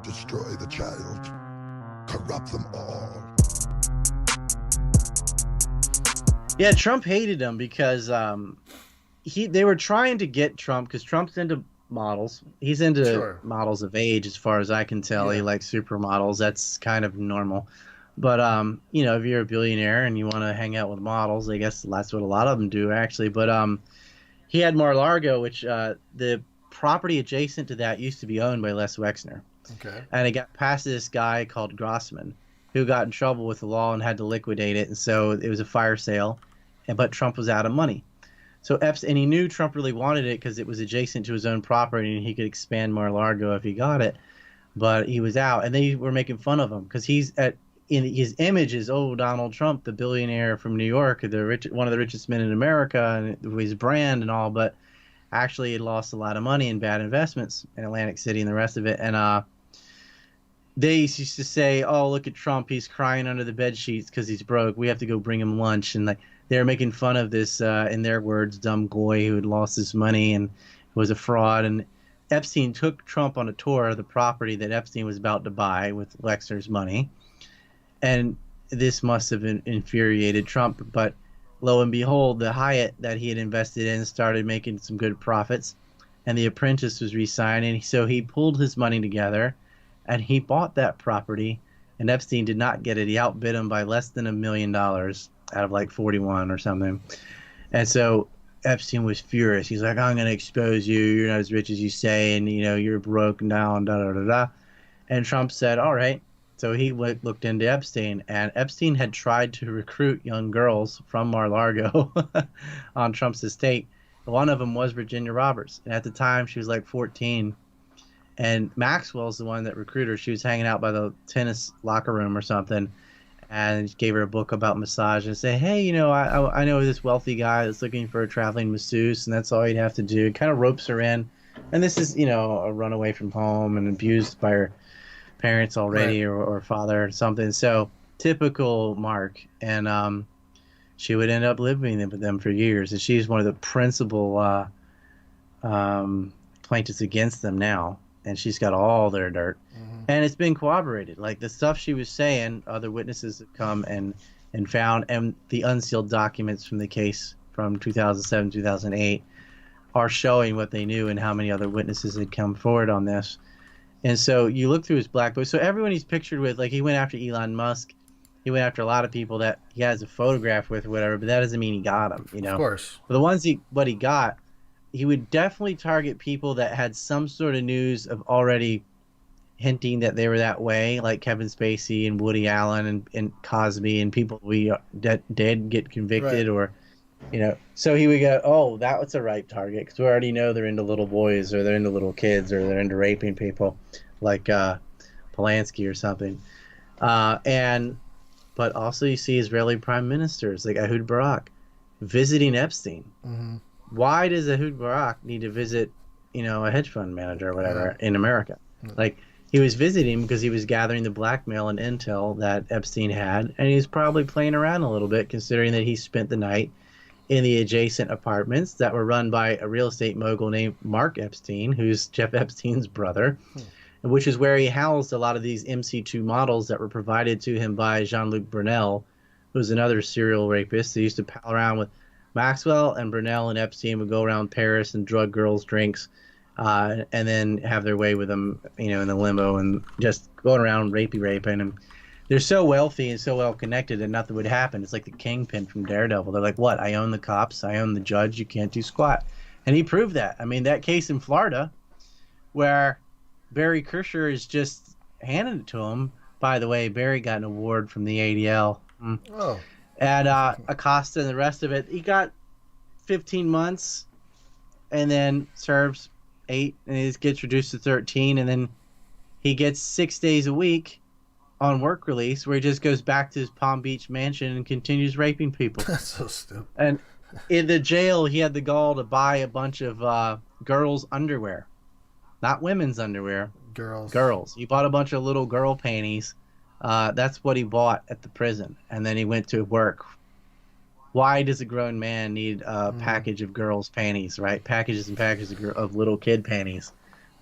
Destroy the child. Corrupt them all. Yeah, Trump hated him because they were trying to get Trump because Trump's into models. He's into Sure. models of age, as far as I can tell. He Yeah. likes supermodels. That's kind of normal. But if you're a billionaire and you want to hang out with models, I guess that's what a lot of them do, actually. But he had Mar-a-Lago, which the property adjacent to that used to be owned by Les Wexner, Okay. and it got passed to this guy called Grossman, who got in trouble with the law and had to liquidate it, and so it was a fire sale, but Trump was out of money. So Epstein, and he knew Trump really wanted it because it was adjacent to his own property and he could expand Mar-a-Lago if he got it. But he was out, and they were making fun of him because in his image is, oh, Donald Trump, the billionaire from New York, one of the richest men in America, and his brand and all. But actually, he lost a lot of money in bad investments in Atlantic City and the rest of it. And they used to say, oh, look at Trump, he's crying under the bed sheets because he's broke. We have to go bring him lunch, and like they were making fun of this, in their words, dumb goy who had lost his money and was a fraud. And Epstein took Trump on a tour of the property that Epstein was about to buy with Wexner's money. And this must have infuriated Trump. But lo and behold, the Hyatt that he had invested in started making some good profits. And the Apprentice was re-signed. And so he pulled his money together and he bought that property. And Epstein did not get it. He outbid him by less than $1 million out of like 41 or something. And so Epstein was furious. He's like, I'm going to expose you. You're not as rich as you say. And, you're broke now and da-da-da-da. And Trump said, all right. So he looked into Epstein. And Epstein had tried to recruit young girls from Mar-a-Lago on Trump's estate. One of them was Virginia Roberts. And at the time, she was like 14. And Maxwell's the one that recruited her. She was hanging out by the tennis locker room or something, and gave her a book about massage and say, hey, I know this wealthy guy that's looking for a traveling masseuse, and that's all you'd have to do. It kind of ropes her in. And this is, a runaway from home and abused by her parents already, Right. or father or something. So typical Mark. And she would end up living with them for years. And she's one of the principal plaintiffs against them now. And she's got all their dirt. Mm-hmm. And it's been corroborated. Like the stuff she was saying, other witnesses have come and found, and the unsealed documents from the case from 2007, 2008 are showing what they knew and how many other witnesses had come forward on this. And so you look through his black book. So everyone he's pictured with, like he went after Elon Musk. He went after a lot of people that he has a photograph with or whatever, but that doesn't mean he got them, Of course. But the ones he got, he would definitely target people that had some sort of news of already hinting that they were that way, like Kevin Spacey and Woody Allen and Cosby and people that did get convicted, Right. or, So he would go, oh, that was the right target because we already know they're into little boys or they're into little kids or they're into raping people, like Polanski or something. But also you see Israeli prime ministers like Ehud Barak visiting Epstein. Mm-hmm. Why does Ehud Barak need to visit, a hedge fund manager or whatever in America? Like he was visiting because he was gathering the blackmail and intel that Epstein had, and he's probably playing around a little bit, considering that he spent the night in the adjacent apartments that were run by a real estate mogul named Mark Epstein, who's Jeff Epstein's brother, which is where he housed a lot of these MC2 models that were provided to him by Jean-Luc Brunel, who's another serial rapist. They used to pal around with Maxwell, and Brunel and Epstein would go around Paris and drug girls' drinks, and then have their way with them, in the limo and just going around raping. And they're so wealthy and so well connected that nothing would happen. It's like the Kingpin from Daredevil. They're like, what? I own the cops. I own the judge. You can't do squat. And he proved that. I mean, that case in Florida where Barry Kirscher is just handing it to him. By the way, Barry got an award from the ADL. Oh. And Acosta and the rest of it, he got 15 months and then serves 8 and he gets reduced to 13, and then he gets 6 days a week on work release where he just goes back to his Palm Beach mansion and continues raping people. That's so stupid. And in the jail, he had the gall to buy a bunch of girls' underwear. Not women's underwear. Girls. He bought a bunch of little girl panties. That's what he bought at the prison. And then he went to work. Why does a grown man need a package of girls' panties, right? Packages and packages of little kid panties.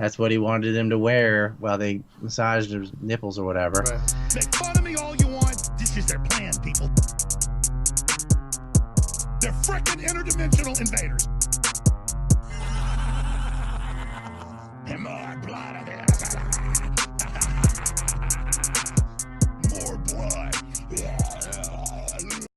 That's what he wanted them to wear while they massaged their nipples or whatever. Right. Make fun of me all you want. This is their plan, people. They're frickin' interdimensional invaders.